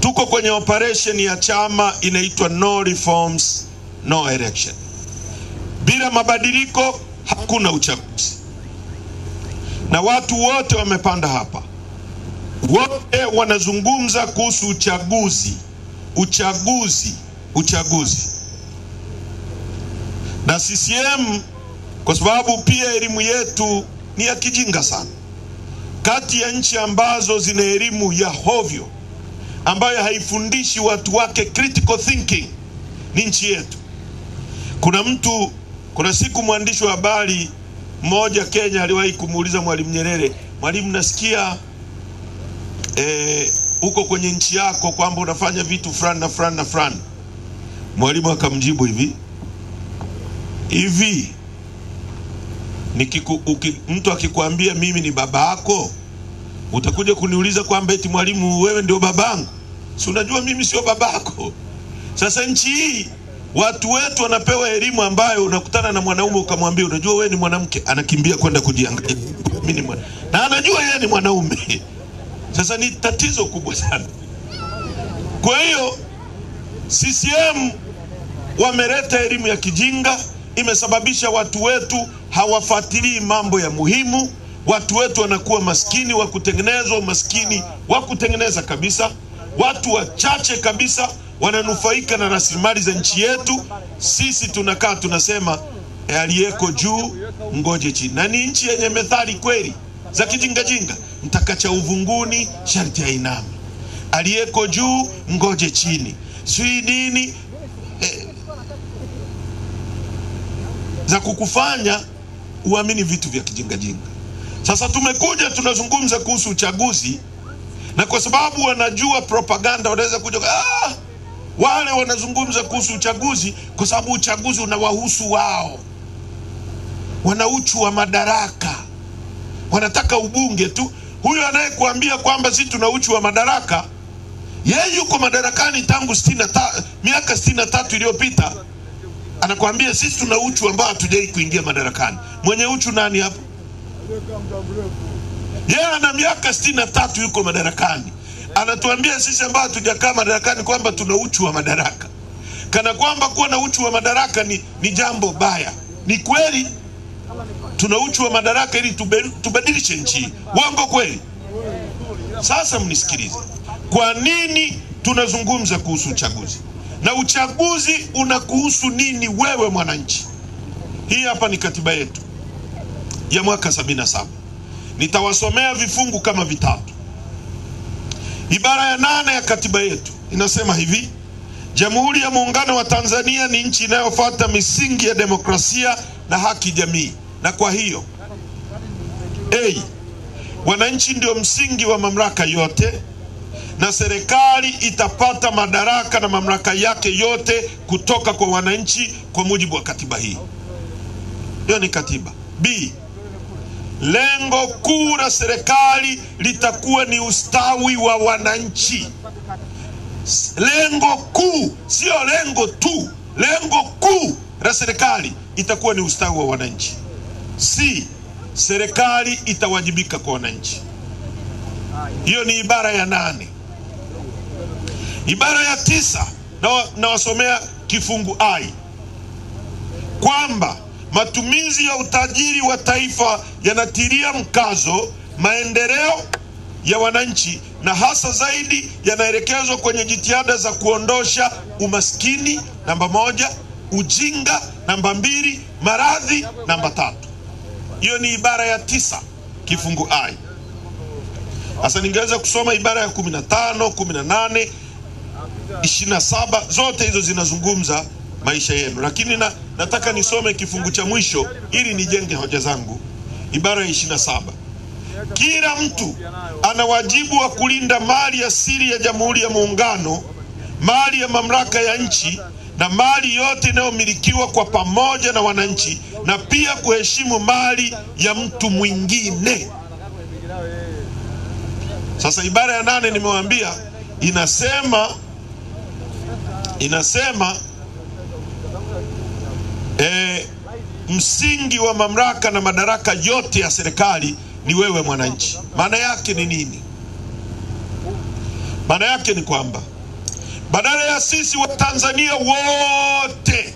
Tuko kwenye operation ya chama inaitwa no reforms, no election. Bila mabadiliko hakuna uchaguzi. Na watu wote wamepanda hapa, wote wanazungumza kuhusu uchaguzi. Na CCM, kwa sababu pia elimu yetu ni ya kijinga sana, kati ya nchi ambazo zina elimu ya hovyo ambayo haifundishi watu wake critical thinking ni nchi yetu. Kuna siku mwandishi wa habari mmoja Kenya aliwahi kumuuliza Mwalimu Nyerere, "Mwalimu, nasikia uko kwenye nchi yako kwamba unafanya vitu fulani na fulani na fulani." Mwalimu akamjibu hivi, mtu akikwambia mimi ni baba yako, utakuja kuniuliza kwamba eti mwalimu wewe ndio babangu? Si unajua mimi sio babako. Sasa nchi hii watu wetu wanapewa elimu ambayo unakutana na mwanaume ukamwambia unajua wewe ni mwanamke, anakimbia kwenda kujiangalia na anajua yeye ni mwanaume. Sasa ni tatizo kubwa sana. Kwa hiyo CCM wameleta elimu ya kijinga, imesababisha watu wetu hawafuatilii mambo ya muhimu. Watu wetu wanakuwa maskini wa kutengenezwa, maskini wa kutengeneza kabisa. Watu wachache kabisa wananufaika na rasilimali za nchi yetu. Sisi tunakaa tunasema aliyeko juu ngoje chini. Na ni nchi yenye methali kweli za kijinga, mtakacha uvunguni sharti ainame. Aliyeko juu ngoje chini. Sui nini za kukufanya uamini vitu vya kijinga. Sasa tumekuja tunazungumza kuhusu uchaguzi, na kwa sababu wanajua propaganda wanaweza kuja wale wanazungumza kuhusu uchaguzi kwa sababu uchaguzi unawahusu wao. Wana uchu wa madaraka, wanataka ubunge tu. Huyo anayekuambia kwamba sisi tuna uchu wa madaraka, yeye yuko madarakani tangu miaka 63 iliyopita, anakuambia sisi tuna uchu ambao hatujai kuingia madarakani. Mwenye uchu nani hapo? Yeye ana miaka 63 yuko madarakani, anatuambia sisi ambao hatujakaa madarakani kwamba tuna uchu wa madaraka, kana kwamba kuwa na uchu wa madaraka ni jambo baya. Ni kweli tuna uchu wa madaraka ili tubadilishe nchi. Uongo kweli? Sasa mnisikilize. Kwa nini tunazungumza kuhusu uchaguzi? Na uchaguzi unakuhusu nini wewe mwananchi? Hii hapa ni katiba yetu ya mwaka 77. Nitawasomea vifungu kama vitatu. Ibara ya 8 ya katiba yetu inasema hivi: Jamhuri ya Muungano wa Tanzania ni nchi inayofuata misingi ya demokrasia na haki jamii. Na kwa hiyo wananchi ndio msingi wa mamlaka yote, na serikali itapata madaraka na mamlaka yake yote kutoka kwa wananchi kwa mujibu wa katiba hii. Hiyo ni katiba. B, lengo kuu la serikali litakuwa ni ustawi wa wananchi. Lengo kuu, sio lengo tu. Lengo kuu la serikali itakuwa ni ustawi wa wananchi. C, serikali itawajibika kwa wananchi. Hiyo ni ibara ya 8. Ibara ya 9 na wasomea kifungu I, kwamba matumizi ya utajiri wa taifa yanatilia mkazo maendeleo ya wananchi, na hasa zaidi yanaelekezwa kwenye jitihada za kuondosha umaskini namba 1, ujinga namba 2, maradhi namba 3. Hiyo ni ibara ya 9 kifungu I. Sasa ningeweza kusoma ibara ya 15, 18, 27, zote hizo zinazungumza maisha yenu, lakini nataka nisome kifungu cha mwisho ili nijenge hoja zangu. Ibara ya 27: kila mtu ana wajibu wa kulinda mali asili ya Jamhuri ya Muungano, mali ya mamlaka ya nchi na mali yote inayomilikiwa kwa pamoja na wananchi, na pia kuheshimu mali ya mtu mwingine. Sasa ibara ya 8 nimewaambia inasema msingi wa mamlaka na madaraka yote ya serikali ni wewe mwananchi. Maana yake ni nini? Maana yake ni kwamba Badala ya sisi wa Tanzania wote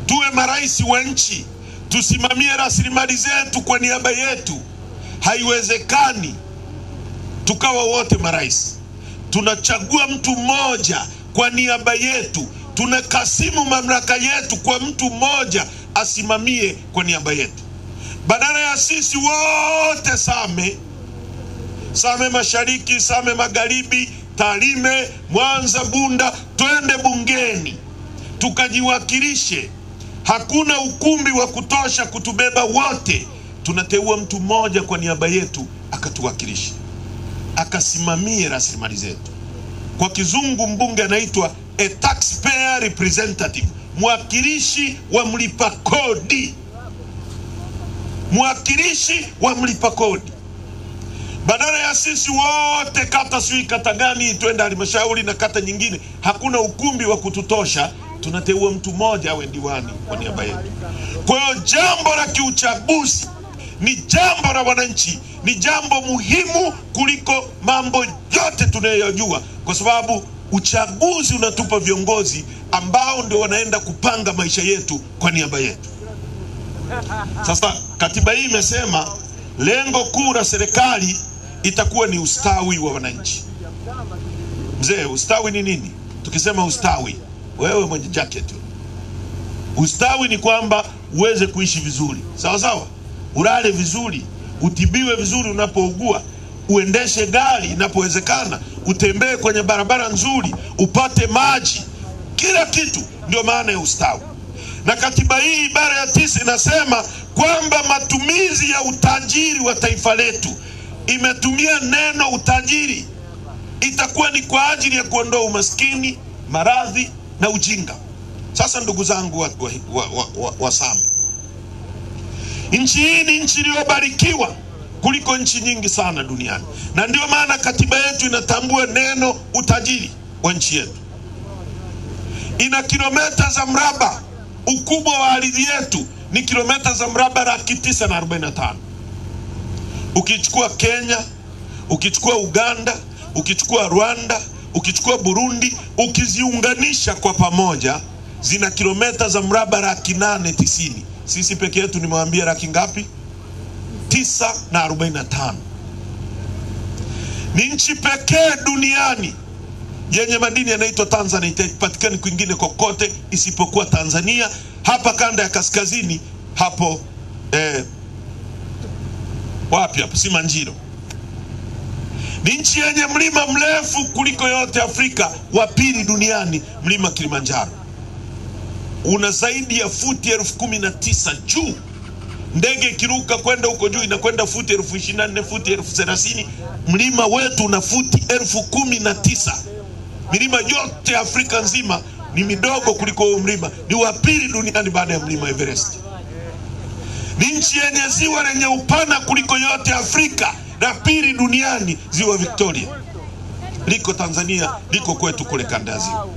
tuwe marais wa nchi, tusimamie rasilimali zetu kwa niaba yetu, haiwezekani tukawa wote marais. Tunachagua mtu mmoja kwa niaba yetu, tunakasimu mamlaka yetu kwa mtu mmoja asimamie kwa niaba yetu. Badala ya sisi wote Same Mashariki, Same Magharibi, Tarime, Mwanza, Bunda, twende bungeni tukajiwakilishe. Hakuna ukumbi wa kutosha kutubeba wote. Tunateua mtu mmoja kwa niaba yetu akatuwakilishe, akasimamie rasilimali zetu. Kwa kizungu mbunge anaitwa a taxpayer representative, mwakilishi wa mlipa kodi. Mwakilishi wa mlipa kodi. Badala ya sisi wote kata sui kata gani twende halmashauri na kata nyingine, hakuna ukumbi wa kututosha, tunateua mtu mmoja awe diwani kwa niaba yetu. Kwa hiyo jambo la kiuchaguzi ni jambo la wananchi, ni jambo muhimu kuliko mambo yote tunayojua, kwa sababu uchaguzi unatupa viongozi ambao ndio wanaenda kupanga maisha yetu kwa niaba yetu. Sasa katiba hii imesema lengo kuu la serikali itakuwa ni ustawi wa wananchi. Mzee, ustawi ni nini? Tukisema ustawi, wewe mwenye jacket, ustawi ni kwamba uweze kuishi vizuri, sawa sawa, ulale vizuri, utibiwe vizuri unapougua, uendeshe gari inapowezekana, utembee kwenye barabara nzuri, upate maji, kila kitu. Ndio maana ya ustawi. Na katiba hii ibara ya 9 inasema kwamba matumizi ya utajiri wa taifa letu, imetumia neno utajiri, itakuwa ni kwa ajili ya kuondoa umaskini, maradhi na ujinga. Sasa ndugu zangu wa Same, nchi hii ni nchi iliyobarikiwa kuliko nchi nyingi sana duniani, na ndio maana katiba yetu inatambua neno utajiri wa nchi yetu. Ina kilomita za mraba, ukubwa wa ardhi yetu ni kilomita za mraba 945. Ukichukua Kenya, ukichukua Uganda, ukichukua Rwanda, ukichukua Burundi, ukiziunganisha kwa pamoja, zina kilomita za mraba 890. Sisi peke yetu nimewambia laki ngapi? 945. Ni nchi pekee duniani yenye madini yanaitwa Tanzania, itapatikana kwingine kokote isipokuwa Tanzania, hapa kanda ya kaskazini hapo wapi hapo Simanjiro. Ni nchi yenye mlima mrefu kuliko yote Afrika, wa pili duniani, mlima Kilimanjaro. Una zaidi ya futi 19,000 juu. Ndege ikiruka kwenda huko juu inakwenda futi 24,000, futi 30,000. Mlima wetu una futi 19,000. Milima yote Afrika nzima ni midogo kuliko huo mlima. Ni wa pili duniani baada ya mlima Everest. Ni nchi yenye ziwa lenye upana kuliko yote Afrika, na pili duniani ziwa Victoria. Liko Tanzania, liko kwetu kule kanda ya ziwa.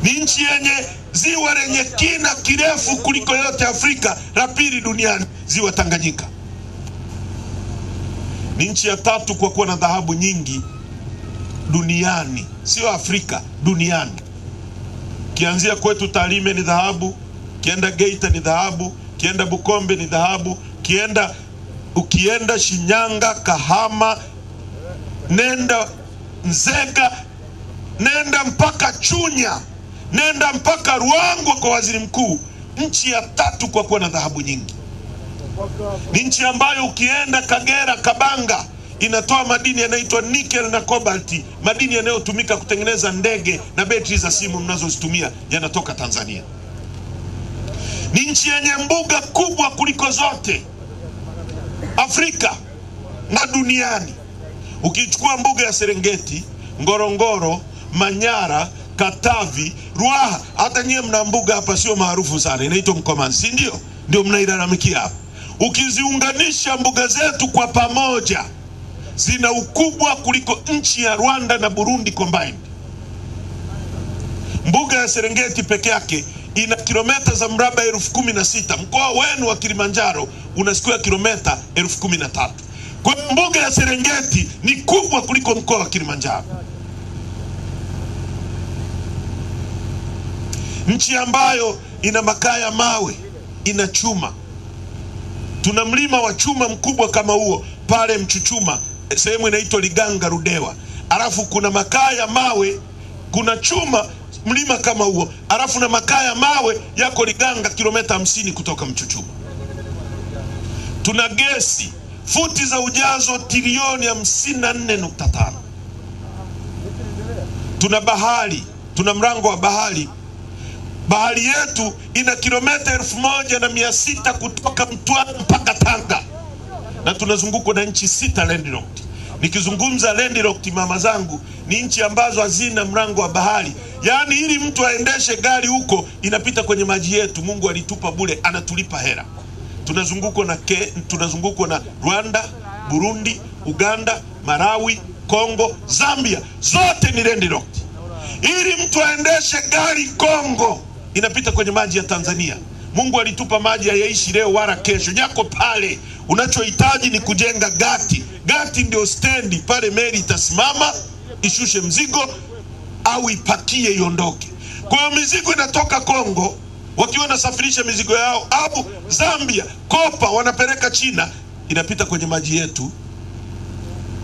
Ni nchi yenye ziwa lenye kina kirefu kuliko yote Afrika, na pili duniani ziwa Tanganyika. Ni nchi ya 3 kwa kuwa na dhahabu nyingi duniani, sio Afrika, duniani. Kianzia kwetu Tarime ni dhahabu, kienda Geita ni dhahabu, kienda Bukombe ni dhahabu, ukienda Shinyanga, Kahama, nenda Nzega, nenda mpaka Chunya, nenda mpaka Ruangwa kwa waziri mkuu. Nchi ya 3 kwa kuwa na dhahabu nyingi. Ni nchi ambayo ukienda Kagera, Kabanga, inatoa madini yanaitwa nickel na cobalt, madini yanayotumika kutengeneza ndege na betri za simu mnazozitumia, yanatoka Tanzania. Ni nchi yenye mbuga kubwa kuliko zote Afrika na duniani. Ukichukua mbuga ya Serengeti, Ngorongoro, Manyara, Katavi, Ruaha, hata nyie mna mbuga hapa sio maarufu sana, inaitwa Mkomanzi, ndio? Ndio mnailalamikia hapa. Ukiziunganisha mbuga zetu kwa pamoja, zina ukubwa kuliko nchi ya Rwanda na Burundi combined. Mbuga ya Serengeti peke yake ina kilomita za mraba 16,000. Mkoa wenu wa Kilimanjaro unachukua kilomita 13,000. Kwa mbuga ya Serengeti ni kubwa kuliko mkoa wa Kilimanjaro. nchi ambayo ina makaa ya mawe, ina chuma. Tuna mlima wa chuma mkubwa kama huo pale Mchuchuma, sehemu inaitwa Liganga Rudewa. Alafu kuna makaa ya mawe, kuna chuma mlima kama huo, alafu na makaa ya mawe yako Liganga, kilomita 50 kutoka Mchuchuma. Tuna gesi futi za ujazo trilioni 54.5. Tuna bahari, tuna mlango wa bahari. Bahari yetu ina kilomita 1600 kutoka Mtwara mpaka Tanga, na tunazungukwa na nchi 6 landlocked. Nikizungumza landlocked, mama zangu, ni nchi ambazo hazina mlango wa bahari. Yaani ili mtu aendeshe gari huko inapita kwenye maji yetu. Mungu alitupa bure, anatulipa hela. Tunazungukwa na Rwanda, Burundi, Uganda, Malawi, Kongo, Zambia, zote ni landlocked. Ili mtu aendeshe gari Kongo inapita kwenye maji ya Tanzania. Mungu alitupa maji, hayaishi leo wala kesho, yako pale. Unachohitaji ni kujenga gati. Gati ndio stendi pale, meli itasimama ishushe mzigo au ipakie iondoke. Kwa hiyo mizigo inatoka Kongo, wakiwa nasafirisha mizigo yao, au Zambia, kopa wanapeleka China, inapita kwenye maji yetu.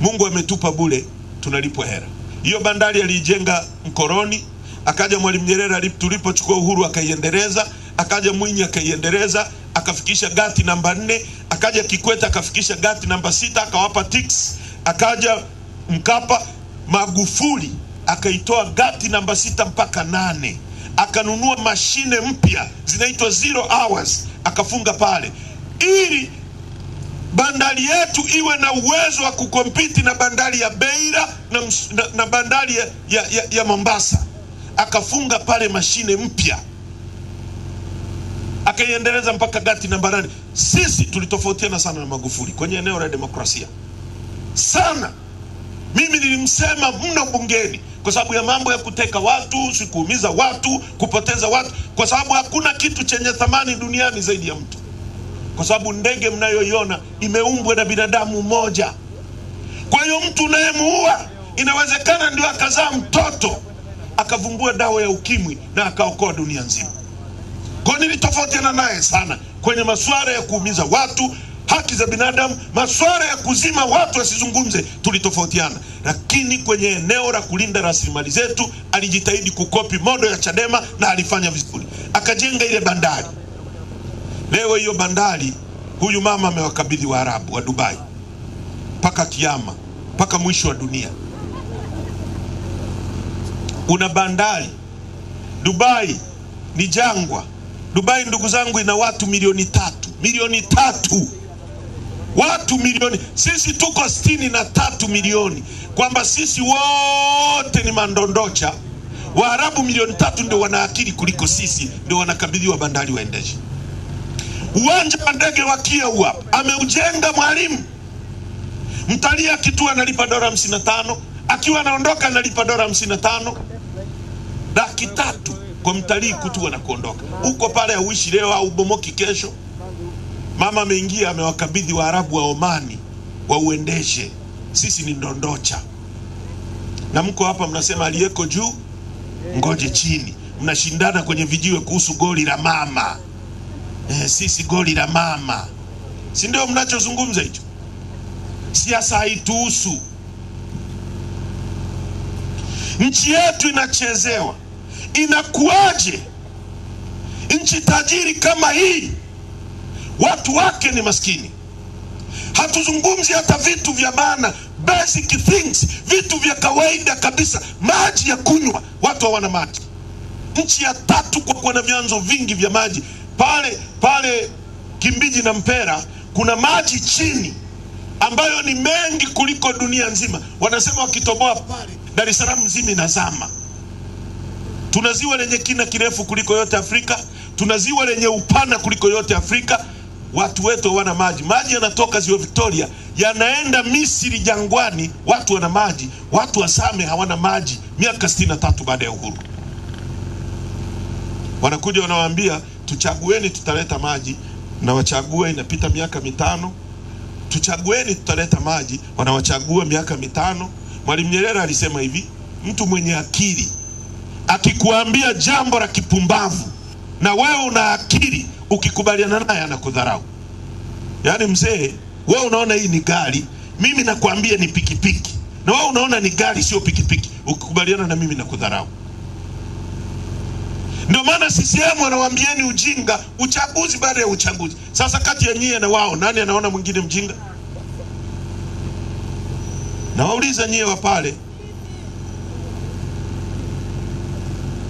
Mungu ametupa bure, tunalipwa hela. Hiyo bandari alijenga mkoroni, akaja Mwalimu Nyerere tulipochukua uhuru akaiendeleza, akaja Mwinyi akaiendeleza, akafikisha gati namba 4, akaja Kikwete akafikisha gati namba 6, akawapa tics, akaja Mkapa, Magufuli akaitoa gati namba 6 mpaka 8, akanunua mashine mpya zinaitwa 0 hours, akafunga pale ili bandari yetu iwe na uwezo wa kukompiti na bandari ya Beira na bandari ya Mombasa. Akafunga pale mashine mpya, akaiendeleza mpaka gati namba 8. Sisi tulitofautiana sana na Magufuli kwenye eneo la demokrasia sana. Mimi nilimsema mno bungeni kwa sababu ya mambo ya kuteka watu, sikuumiza watu, kupoteza watu, kwa sababu hakuna kitu chenye thamani duniani zaidi ya mtu. Kwa sababu ndege mnayoiona imeumbwa na binadamu mmoja. Kwa hiyo mtu unayemuua inawezekana ndio akazaa mtoto, akavumbua dawa ya ukimwi na akaokoa dunia nzima. Kwa nilitofautiana naye sana kwenye masuala ya kuumiza watu, haki za binadamu, masuala ya kuzima watu wasizungumze, tulitofautiana. Lakini kwenye eneo la kulinda rasilimali zetu alijitahidi kukopi modo ya Chadema na alifanya vizuri. Akajenga ile bandari. Leo hiyo bandari huyu mama amewakabidhi Waarabu wa Dubai mpaka kiyama, mpaka mwisho wa dunia. Una bandari. Dubai ni jangwa. Dubai, ndugu zangu, ina watu milioni 3. Milioni 3. Watu milioni. Sisi tuko 63 milioni. Kwamba sisi wote ni mandondocha. Waarabu milioni 3 ndio wana akili kuliko sisi, ndio wanakabidhiwa bandari waendeshe. Uwanja wa ndege wa Kieu hapa ameujenga Mwalimu. Mtalii akitua analipa $55, akiwa anaondoka analipa $55. $300 kwa mtalii kutua na kuondoka. Uko pale auishi leo au bomoki kesho. Mama ameingia, amewakabidhi Waarabu wa Omani wa uendeshe. Sisi ni ndondocha. Na mko hapa mnasema aliyeko juu ngoje chini. Mnashindana kwenye vijiwe kuhusu goli la mama. Sisi goli la mama. Si ndio mnachozungumza hicho? Siasa haituhusu. Nchi yetu inachezewa. Inakuaje nchi tajiri kama hii watu wake ni maskini? Hatuzungumzi hata vitu vya maana, basic things, vitu vya kawaida kabisa. Maji ya kunywa, watu hawana maji. Nchi ya 3 kwa kuwa na vyanzo vingi vya maji. Pale Kimbiji na Mpera kuna maji chini ambayo ni mengi kuliko dunia nzima. Wanasema wakitoboa pale Dar es Salaam nzima inazama. Tuna ziwa lenye kina kirefu kuliko yote Afrika. Tuna ziwa lenye upana kuliko yote Afrika. Watu wetu wana maji. Maji yanatoka ziwa Victoria yanaenda Misri jangwani, watu wana maji. Watu wa Same hawana maji miaka 63 baada ya uhuru. Wanakuja wanawaambia tuchagueni tutaleta maji, na wachagua, inapita miaka 5. Tuchagueni tutaleta maji, wanawachagua miaka 5. Mwalimu Nyerere alisema hivi, mtu mwenye akili akikuambia jambo la kipumbavu na wewe una akili, ukikubaliana naye anakudharau. Yaani mzee, wewe unaona hii ni gari, mimi nakwambia ni pikipiki, na wewe unaona ni gari sio pikipiki, ukikubaliana na mimi nakudharau. Ndio maana CCM wanawaambieni ujinga uchaguzi baada ya uchaguzi. Sasa kati ya nyie na wao, nani anaona mwingine mjinga? Na wauliza nyie wa pale,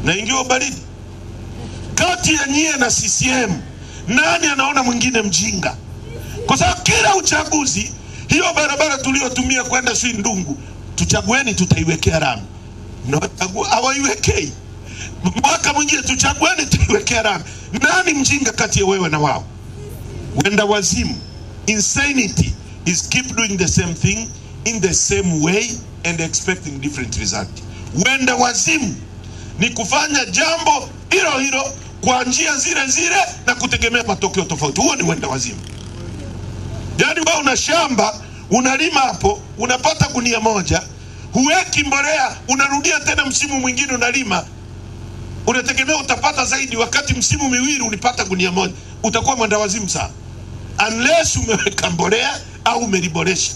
na ingiwa baridi, kati ya nyie na CCM nani anaona mwingine mjinga? Kwa sababu kila uchaguzi, hiyo barabara tuliotumia kwenda Ndungu, tuchagueni tutaiwekea rami. Mnawachagua hawaiwekei. Mwaka mwingine tuchagueni tutaiwekea rami. Nani mjinga kati ya wewe na wao? Wenda wazimu. Insanity is keep doing the same thing in the same way and expecting different result. Wenda wazimu ni kufanya jambo hilo hilo kwa njia zile zile na kutegemea matokeo tofauti. Huo ni wenda wazimu. Yaani wewe una shamba, unalima hapo, unapata gunia moja, huweki mbolea, unarudia tena msimu mwingine unalima, unategemea utapata zaidi, wakati msimu miwili ulipata gunia moja. Utakuwa mwenda wazimu sana, unless umeweka mbolea au umeliboresha.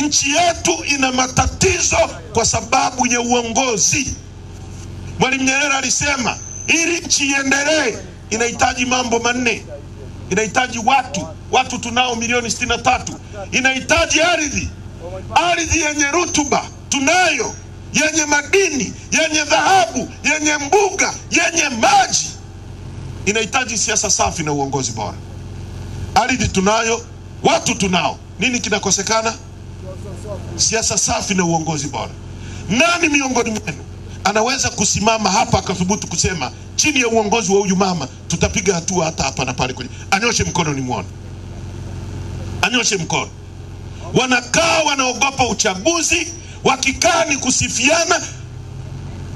Nchi yetu ina matatizo kwa sababu ya uongozi. Mwalimu Nyerere alisema ili nchi iendelee inahitaji mambo manne. Inahitaji watu tunao milioni 63. Inahitaji ardhi yenye rutuba, tunayo, yenye madini, yenye dhahabu, yenye mbuga, yenye maji. Inahitaji siasa safi na uongozi bora. Ardhi tunayo, watu tunao. Nini kinakosekana? Siasa safi na uongozi bora. Nani miongoni mwenu anaweza kusimama hapa akathubutu kusema chini ya uongozi wa huyu mama tutapiga hatua hata hapa na pale kwenye? Anyoshe mkono nimuone. Anyoshe mkono. Wanakaa wanaogopa uchaguzi, wakikaa ni kusifiana.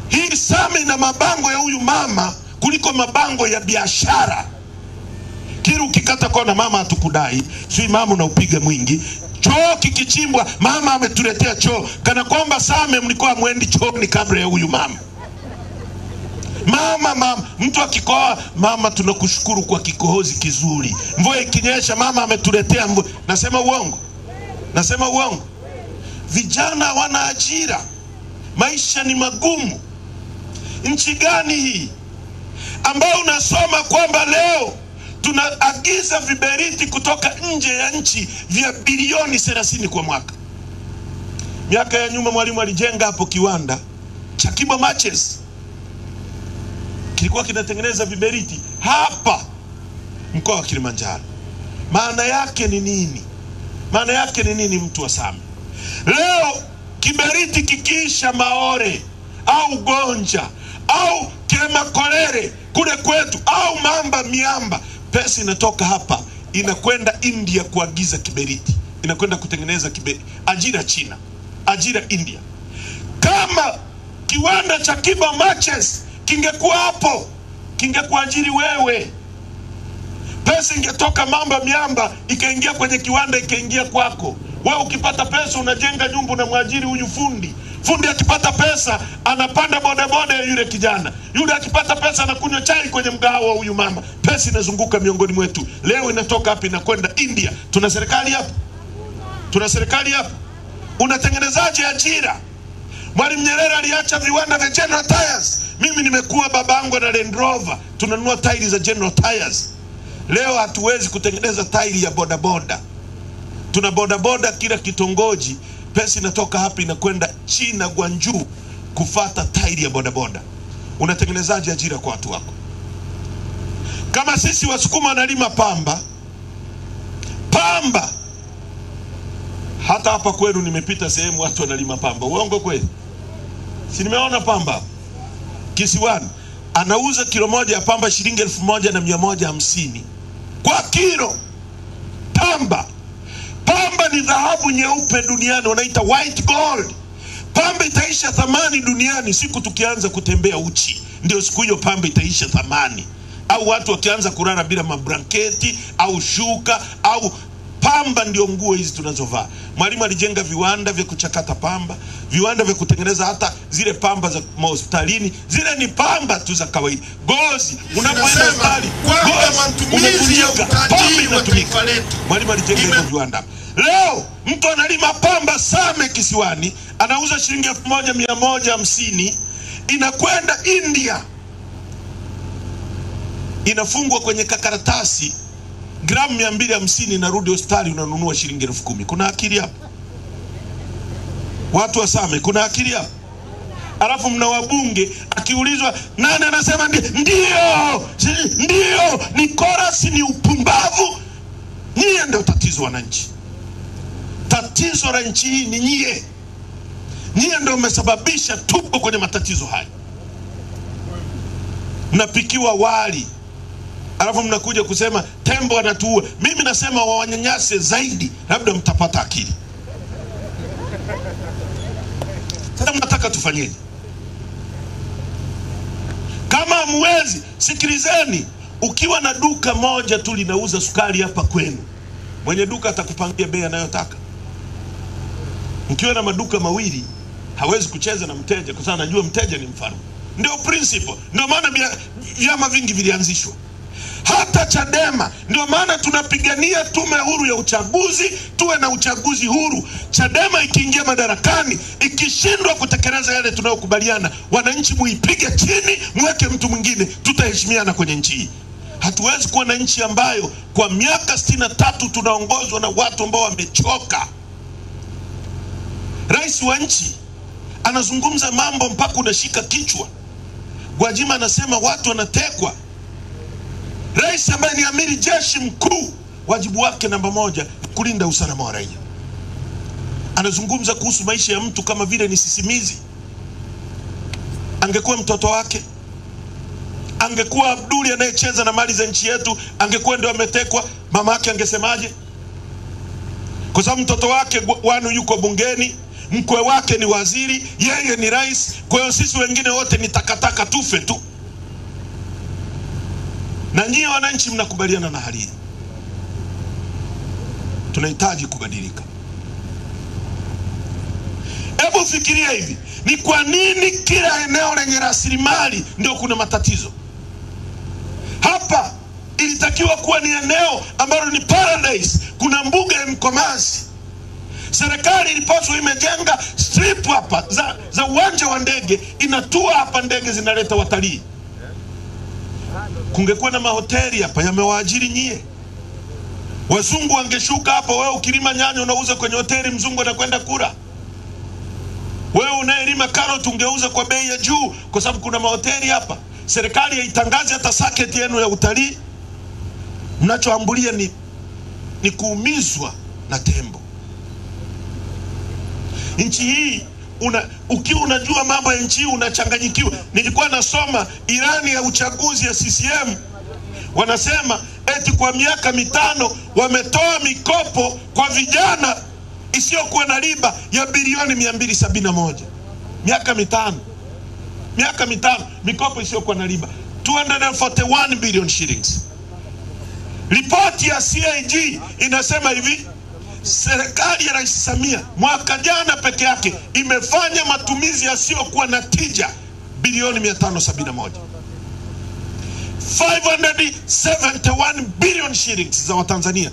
Hii Same na mabango ya huyu mama kuliko mabango ya biashara. Kiru kikata kona mama hatukudai, sui mama unaupiga mwingi. Choo kikichimbwa mama ametuletea choo, kana kwamba Same mlikuwa mwendi choo ni kabla ya huyu mama. Mama, mtu akikoa, mama tunakushukuru kwa kikohozi kizuri. Mvua ikinyesha mama ametuletea mvua. Nasema uongo? Nasema uongo? Vijana wana ajira, maisha ni magumu. Nchi gani hii ambao unasoma kwamba leo tunaagiza viberiti kutoka nje ya nchi vya bilioni 30 kwa mwaka? Miaka ya nyuma Mwalimu alijenga hapo kiwanda cha Kibo Matches, kilikuwa kinatengeneza viberiti hapa mkoa wa Kilimanjaro. Maana yake ni nini? Maana yake ni nini mtu wa Same? Leo kiberiti kikiisha Maore au Gonja au Kemakolere kule kwetu au Mamba Miamba, pesa inatoka hapa inakwenda India kuagiza kiberiti, inakwenda kutengeneza kiberiti. Ajira China, ajira India. Kama kiwanda cha Kibo Matches kingekuwa hapo, kingekuajiri wewe. Pesa ingetoka Mamba Miamba ikaingia kwenye kiwanda, ikaingia kwako. Wewe ukipata pesa unajenga nyumba na mwajiri huyu fundi. Fundi akipata pesa anapanda bodaboda ya yule kijana. Yule akipata pesa anakunywa chai kwenye mgahawa wa huyu mama. Pesa inazunguka miongoni mwetu. Leo inatoka hapa inakwenda India. Tuna serikali hapa? Tuna serikali hapa? Unatengenezaje ajira? Mwalimu Nyerere aliacha viwanda vya General Tires. Mimi nimekuwa babangu na Land Rover, tunanunua tairi za General Tires. Leo hatuwezi kutengeneza tairi ya bodaboda. Tuna bodaboda kila kitongoji. Pesa inatoka hapa inakwenda China, Guangzhou kufata tairi ya bodaboda. Unatengenezaje ajira kwa watu wako? Kama sisi Wasukuma wanalima pamba, hata hapa kwenu nimepita sehemu watu wanalima pamba. Uongo kweli? Si nimeona pamba Kisiwani anauza kilo moja ya pamba shilingi 1150 kwa kilo. Pamba ni dhahabu nyeupe duniani, wanaita white gold. Pamba itaisha thamani duniani siku tukianza kutembea uchi. Ndio siku hiyo pamba itaisha thamani. Au watu wakianza kulala bila mablanketi au shuka au pamba ndio nguo hizi tunazovaa. Mwalimu alijenga viwanda vya kuchakata pamba, viwanda vya kutengeneza hata zile pamba za hospitalini. Zile ni pamba tu za kawaida. Gozi, unapoenda hospitali, umevunjika, pamba inatumika. Mwalimu alijenga hivyo viwanda. Leo mtu analima pamba Same Kisiwani, anauza shilingi 1150, inakwenda India, inafungwa kwenye kakaratasi, gramu 250, narudi hospitali unanunua shilingi 10,000. Kuna akili hapo? Watu wa Same, kuna akili hapo? Alafu mna wabunge, akiulizwa nani anasema ndio, ni chorus, ni upumbavu. Nyie ndio tatizo wananchi. Tatizo la nchi hii ni nyie. Nyie ndio mmesababisha tupo kwenye matatizo haya. Mnapikiwa wali, alafu mnakuja kusema tembo anatuua. Mimi nasema wawanyanyase zaidi, labda mtapata akili. Sasa mnataka tufanyeje? Kama hamwezi, sikilizeni. Ukiwa na duka moja tu linauza sukari hapa kwenu, mwenye duka atakupangia bei anayotaka. Ukiwa na maduka mawili, hawezi kucheza na mteja kwa sababu anajua mteja ni mfalme. Ndio principle. Ndio maana vyama vingi vilianzishwa. Hata Chadema, ndio maana tunapigania tume huru ya uchaguzi, tuwe na uchaguzi huru. Chadema ikiingia madarakani, ikishindwa kutekeleza yale tunayokubaliana, wananchi muipige chini, mweke mtu mwingine, tutaheshimiana kwenye nchi hii. Hatuwezi kuwa na nchi ambayo kwa miaka 63 tunaongozwa na watu ambao wamechoka. Rais wa nchi anazungumza mambo mpaka unashika kichwa. Gwajima anasema watu wanatekwa. Rais ambaye ni amiri jeshi mkuu, wajibu wake namba 1 kulinda usalama wa raia, anazungumza kuhusu maisha ya mtu kama vile ni sisimizi. Angekuwa mtoto wake, angekuwa Abduli anayecheza na mali za nchi yetu, angekuwa ndio ametekwa, mama yake angesemaje? Kwa sababu mtoto wake Wanu yuko bungeni, mkwe wake ni waziri, yeye ni rais, kwa hiyo sisi wengine wote ni takataka, tufe tu. Na nyie wananchi mnakubaliana na hali hii. Tunahitaji kubadilika. Hebu fikiria hivi, ni kwa nini kila eneo lenye rasilimali ndio kuna matatizo? Hapa ilitakiwa kuwa ni eneo ambalo ni paradise, kuna mbuga ya Mkomazi. Serikali ilipaswa imejenga strip hapa za uwanja wa ndege, inatua hapa ndege zinaleta watalii. Kungekuwa na mahoteli hapa yamewaajiri nyie. Wazungu wangeshuka hapa, wewe ukilima nyanya unauza kwenye hoteli, mzungu anakwenda kula. Wewe unayelima karoti ungeuza kwa bei ya juu kwa sababu kuna mahoteli hapa. Serikali haitangazi hata saketi yenu ya utalii. Mnachoambulia ni kuumizwa na tembo. Nchi hii ukiwa unajua mambo ya nchi hii unachanganyikiwa. Nilikuwa nasoma ilani ya uchaguzi ya CCM. Wanasema eti kwa miaka 5 wametoa mikopo kwa vijana isiyokuwa na riba ya bilioni 271. Miaka 5. Miaka 5 mikopo isiyokuwa na riba. 241 billion shillings. Ripoti ya CAG inasema hivi, serikali ya Rais Samia mwaka jana peke yake imefanya matumizi yasiyokuwa na tija bilioni 571. 571 billion shillings za Watanzania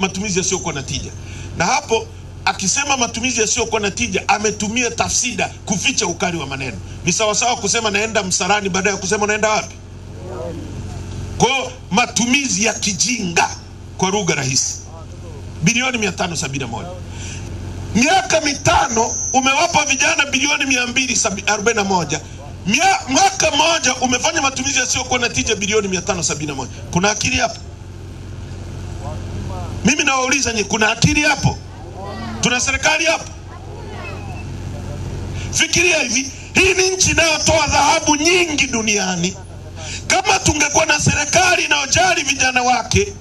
matumizi yasiyokuwa na tija. Na hapo akisema matumizi yasiyokuwa na tija, ametumia tafsida kuficha ukali wa maneno. Ni sawa sawa kusema naenda msalani baada ya kusema naenda wapi. Kwa matumizi ya kijinga kwa lugha rahisi. Bilioni 571. Miaka 5 umewapa vijana bilioni 241. Mwaka mmoja umefanya matumizi yasiyokuwa na tija bilioni 571. Kuna akili hapo? Mimi nawauliza nyinyi, kuna akili hapo? Tuna serikali hapo? Fikiria hivi, hii ni nchi inayotoa dhahabu nyingi duniani. Kama tungekuwa na serikali inayojali vijana wake,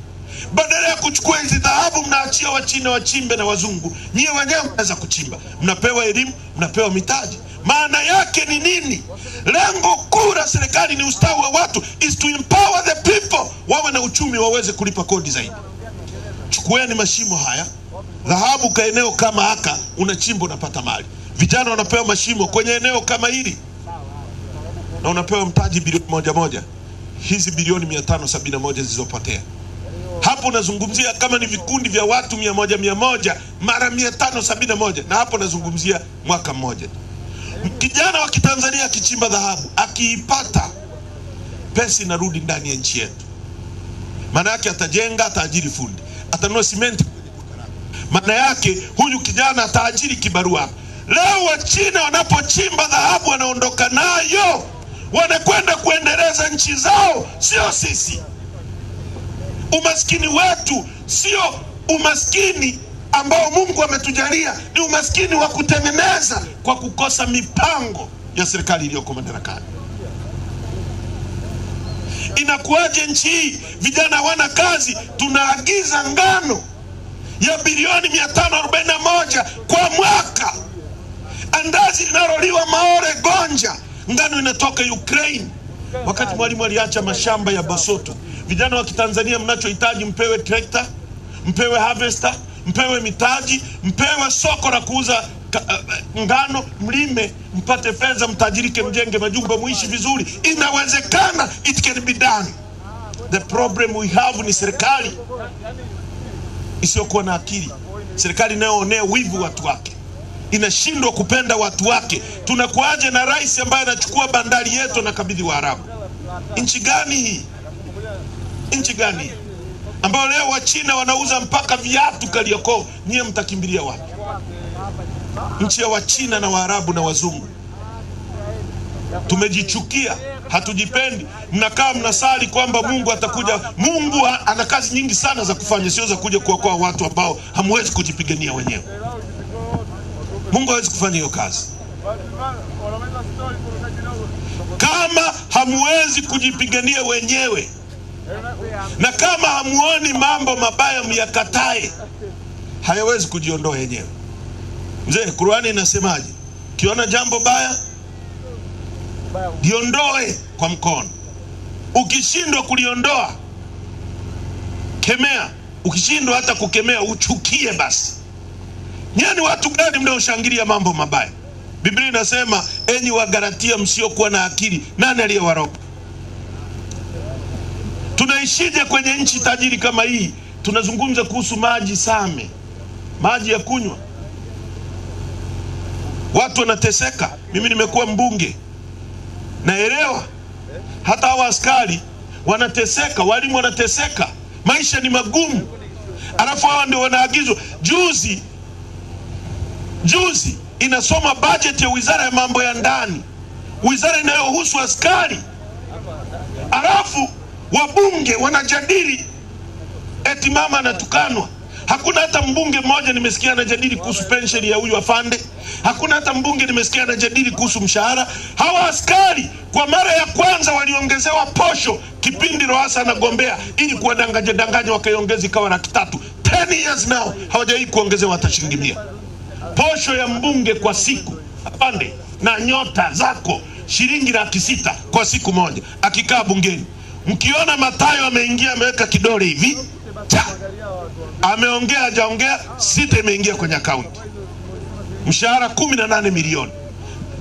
badala ya kuchukua hizi dhahabu mnaachia Wachina wachimbe na wazungu, nyie wenyewe mnaweza kuchimba, mnapewa elimu, mnapewa mitaji. Maana yake ni nini? Lengo kuu la serikali ni ustawi wa watu, is to empower the people, wawe na uchumi, waweze kulipa kodi zaidi. chukueni mashimo haya, dhahabu kwa eneo kama haka, unachimba unapata mali. Vijana wanapewa mashimo kwenye eneo kama hili, na unapewa mtaji bilioni moja. Hizi bilioni 571 zilizopotea hapo, unazungumzia kama ni vikundi vya watu 100 mara 571, na hapo nazungumzia mwaka mmoja. Kijana wa Kitanzania akichimba dhahabu, akiipata, pesa inarudi ndani ya nchi yetu. Maana yake atajenga, ataajiri fundi, atanunua simenti. Maana yake huyu kijana ataajiri kibarua. Leo wa China wanapochimba dhahabu wanaondoka nayo, wanakwenda kuendeleza nchi zao, sio sisi. Umaskini wetu sio umaskini ambao Mungu ametujalia, ni umaskini wa kutengeneza kwa kukosa mipango ya serikali iliyoko madarakani. Inakuwaje nchi hii vijana hawana kazi? Tunaagiza ngano ya bilioni 541 kwa mwaka. Andazi linaloliwa Maore, Gonja, ngano inatoka Ukraine. Wakati Mwalimu aliacha mashamba ya Bosoto. Vijana wa Kitanzania, mnachohitaji mpewe trekta, mpewe harvester, mpewe mitaji, mpewe soko la kuuza ngano, mlime, mpate fedha, mtajirike, mjenge majumba, muishi vizuri. Inawezekana, it can be done. The problem we have ni serikali isiyokuwa na akili, serikali inayoonea wivu watu wake, inashindwa kupenda watu wake. Tunakuaje na rais ambaye anachukua bandari yetu na kabidhi Waarabu? Nchi gani hii? Nchi gani ambao leo wa China wanauza mpaka viatu Kariakoo? Nyie mtakimbilia wapi? Nchi ya wa China na Waarabu na wazungu. Tumejichukia, hatujipendi. Mnakaa mnasali kwamba Mungu atakuja. Mungu ana kazi nyingi sana za kufanya, sio za kuja kuokoa watu ambao hamwezi kujipigania wenyewe. Mungu hawezi kufanya hiyo kazi. Kama hamwezi kujipigania wenyewe, na kama hamuoni mambo mabaya myakatae, hayawezi kujiondoa yenyewe. Mzee, Qur'ani inasemaje? Kiona jambo baya, liondoe kwa mkono. Ukishindwa kuliondoa, kemea. Ukishindwa hata kukemea, uchukie basi. Nyani watu gani mnaoshangilia mambo mabaya? Biblia inasema, enyi wa Galatia msiokuwa na akili, nani aliyewaroga? Tunaishije kwenye nchi tajiri kama hii? Tunazungumza kuhusu maji Same, maji ya kunywa. Watu wanateseka. Mimi nimekuwa mbunge, naelewa. Hata hawa askari wanateseka, walimu wanateseka, maisha ni magumu. Alafu hawa ndio wanaagizwa. Juzi inasoma budget ya Wizara ya Mambo ya Ndani, wizara inayohusu askari. Alafu wabunge wanajadili eti mama anatukanwa. Hakuna hata mbunge mmoja nimesikia anajadili kuhusu pension ya huyu afande. Hakuna hata mbunge nimesikia anajadili kuhusu mshahara. Hawa askari kwa mara ya kwanza waliongezewa posho kipindi Lowassa anagombea, ili kuwadanganya wakaiongeza ikawa 300,000. 10 years now hawajawahi kuongezewa hata shilingi 100. Posho ya mbunge kwa siku, afande, na nyota zako, shilingi 600,000 kwa siku moja akikaa bungeni. Mkiona Matayo ameingia ameweka kidole hivi, ameongea hajaongea, 6 imeingia kwenye account. Mshahara 18 milioni.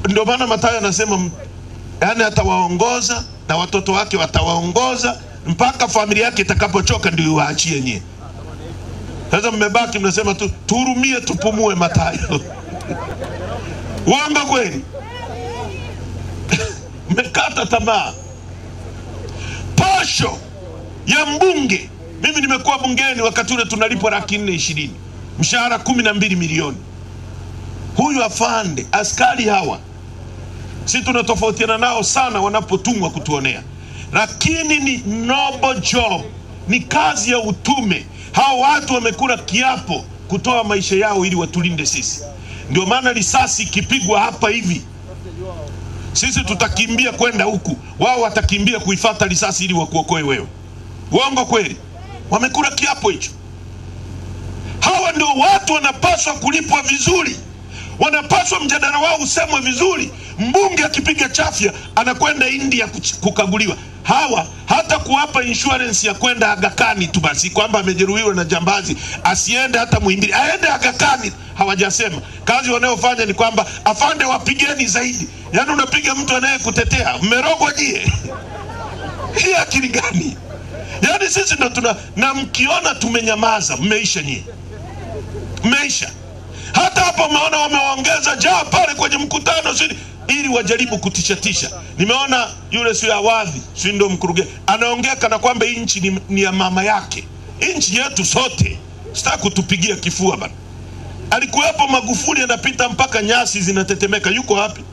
Ndio maana Matayo anasema, yani atawaongoza na watoto wake watawaongoza mpaka familia yake itakapochoka ndio waachie nyie. Sasa mmebaki mnasema tu tuhurumie, tupumue Matayo. Uongo kweli? Mmekata tamaa. Posho ya mbunge, mimi nimekuwa bungeni wakati ule tunalipwa 420, mshahara 12 milioni. Huyu afande, askari hawa, si tunatofautiana nao sana wanapotumwa kutuonea, lakini ni noble job, ni kazi ya utume. Hao watu wamekula kiapo kutoa maisha yao ili watulinde sisi. Ndio maana risasi ikipigwa hapa hivi, sisi tutakimbia kwenda huku, wao watakimbia kuifuata risasi ili wakuokoe wewe. Uongo kweli? Wamekula kiapo hicho. Hawa ndio watu wanapaswa kulipwa vizuri. wanapaswa mjadala wao usemwe vizuri. Mbunge akipiga chafya anakwenda India kukaguliwa. Hawa hata kuwapa insurance ya kwenda Aga Khan tu basi, kwamba amejeruhiwa na jambazi asiende hata Muhimbili, aende Aga Khan. Hawajasema. Kazi wanayofanya ni kwamba afande wapigeni zaidi. Yaani unapiga mtu anayekutetea, mmerogwa jie. Hii akili gani? Yaani sisi ndo na mkiona tumenyamaza, mmeisha nyie. Mmeisha. Hata hapo maona wameongeza jaa pale kwenye mkutano ili wajaribu kutishatisha. Nimeona yule sio Awadhi, sio ndo mkurugenzi, anaongea kana kwamba hii nchi ni ya mama yake. Nchi yetu sote. Sitaki kutupigia kifua bana. Alikuwepo Magufuli anapita mpaka nyasi zinatetemeka. Yuko wapi?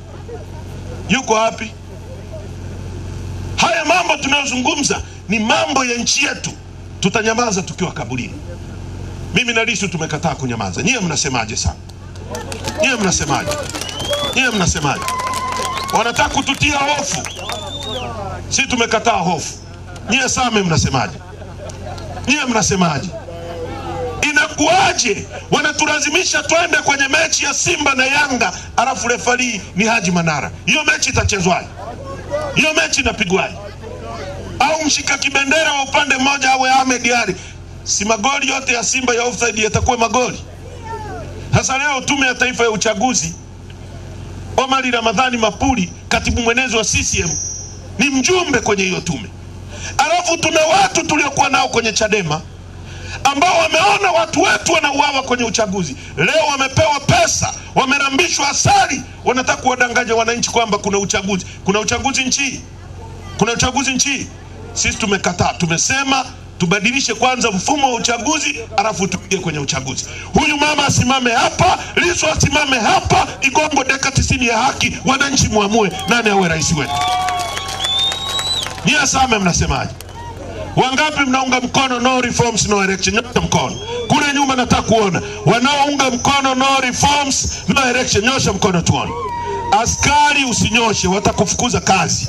Yuko wapi? Haya mambo tunayozungumza ni mambo ya nchi yetu. Tutanyamaza tukiwa kaburini. Mimi na Lissu tumekataa kunyamaza. Nyie mnasemaje sana? Nyie mnasemaje? Nyie mnasemaje? Wanataka kututia hofu. Sisi tumekataa hofu. Nyie Same mnasemaje? Nyie mnasemaje? Inakuaje wanatulazimisha twende kwenye mechi ya Simba na Yanga alafu refari ni Haji Manara? Hiyo mechi itachezwaje? Hiyo mechi inapigwaje? Au mshika kibendera wa upande mmoja awe Ahmed Ally? Si magoli yote ya Simba ya offside yatakuwa magoli? Sasa leo Tume ya Taifa ya Uchaguzi, Omari Ramadhani Mapuri, katibu mwenezi wa CCM, ni mjumbe kwenye hiyo tume. Alafu tuna watu tuliokuwa nao kwenye Chadema ambao wameona watu wetu wanauawa kwenye uchaguzi. Leo wamepewa pesa, wamerambishwa asali, wanataka kuwadanganya wananchi kwamba kuna uchaguzi. Kuna uchaguzi nchi? Kuna uchaguzi nchi? Sisi tumekataa. Tumesema tubadilishe kwanza mfumo wa uchaguzi alafu tupige kwenye uchaguzi. Huyu mama asimame hapa, Lissu asimame hapa, Igongo dakika 90 ya haki, wananchi muamue nani awe rais wetu. Nyie Same mnasemaje? Wangapi mnaunga mkono no reforms no election? Nyosha mkono. Kule nyuma nataka kuona wanaounga mkono no reforms no election. Nyosha mkono tuone. Askari usinyoshe, watakufukuza kazi.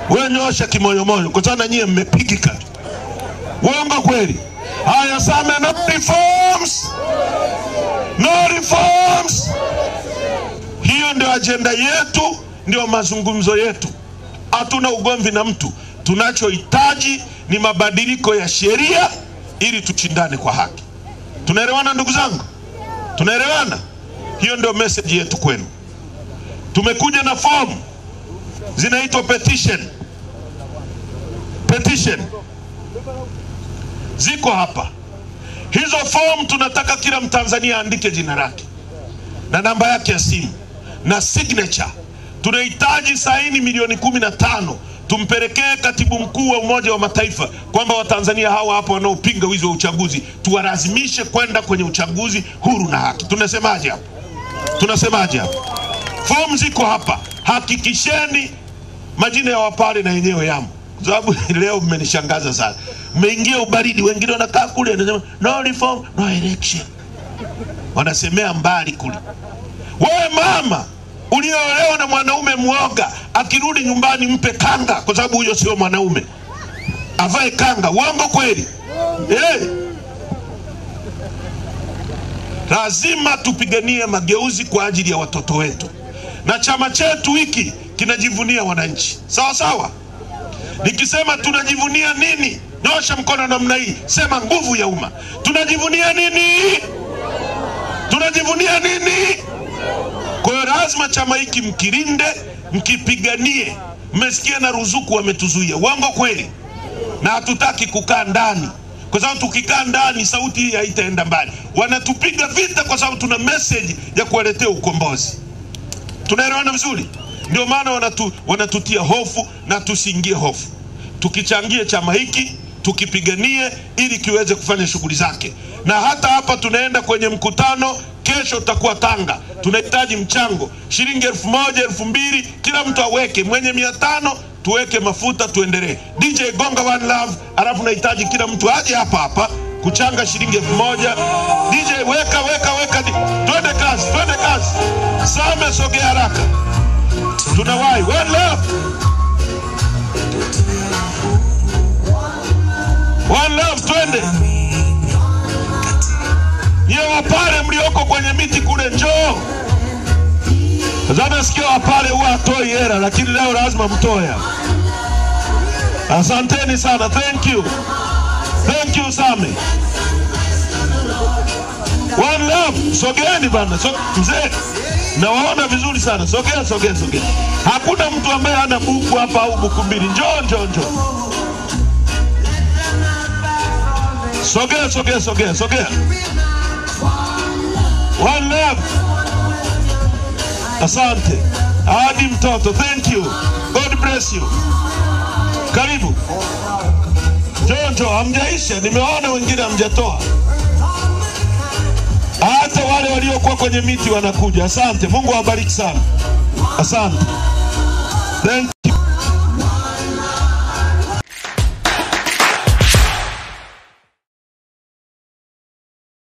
Wewe nyosha kimoyomoyo kwa sababu nyie mmepigika. Uongo kweli? Haya Same, no reforms. No reforms. Hiyo ndio agenda yetu, ndio mazungumzo yetu. Hatuna ugomvi na mtu. Tunachohitaji ni mabadiliko ya sheria ili tushindane kwa haki. Tunaelewana ndugu zangu? Tunaelewana? Hiyo ndio message yetu kwenu. Tumekuja na form zinaitwa petition. Petition ziko hapa. Hizo form tunataka kila Mtanzania aandike jina lake na namba yake ya simu na signature. Tunahitaji saini milioni 15 tumpelekee katibu mkuu wa Umoja wa Mataifa kwamba Watanzania hawa hapo wanaopinga wizi wa uchaguzi tuwalazimishe kwenda kwenye uchaguzi huru na haki. Tunasemaje hapo? Tunasemaje hapo? Form ziko hapa. Hakikisheni majina ya wapale na yenyewe yamo. Sababu leo mmenishangaza sana. Mmeingia ubaridi, wengine wanakaa kule wanasema no reform no election. Wanasemea mbali kule. Wewe mama uliolewa na mwanaume muoga, akirudi nyumbani mpe kanga kwa sababu huyo sio mwanaume. Avae kanga. Uongo kweli? Lazima tupiganie mageuzi kwa ajili ya watoto wetu. Na chama chetu hiki kinajivunia wananchi. Sawa sawa? Nikisema tunajivunia nini? Nyosha mkono namna hii. Sema nguvu ya umma. Tunajivunia nini? Tunajivunia nini? Kwa hiyo lazima chama hiki mkilinde, mkipiganie. Mmesikia na ruzuku wametuzuia. Uongo kweli? Na hatutaki kukaa ndani. Kwa sababu tukikaa ndani sauti hii haitaenda mbali. Wanatupiga vita kwa sababu tuna message ya kuwaletea ukombozi. Tunaelewana vizuri? Ndio maana wanatutia hofu na tusiingie hofu. Tukichangie chama hiki, tukipiganie ili kiweze kufanya shughuli zake. Na hata hapa tunaenda kwenye mkutano, kesho tutakuwa Tanga. Tunahitaji mchango. Shilingi 1000, 2000, kila mtu aweke. Mwenye 500 tuweke mafuta tuendelee. DJ gonga one love, alafu nahitaji kila mtu aje hapa kuchanga shilingi 1000. DJ weka. Twende kazi, twende kazi. Same sogea haraka. Tunawahi. One love. One love, twende. Nye wapare mlioko kwenye miti kule njoo. Zana sikio pale huwa atoi hela, lakini leo lazima mtoe. Asanteni sana. Thank you. Thank you Sami. One love. Sogeeni bana. Mzee, nawaona vizuri sana. Sogea. Hakuna mtu ambaye ana buku hapa au buku mbili. Njoo. Sogea. One love. Asante. Hadi mtoto. Thank you. God bless you. Karibu. Njoo, hamjaisha. Nimeona wengine hamjatoa. Hata wale waliokuwa kwenye miti wanakuja. Asante. Mungu awabariki sana. Asante. Thank you.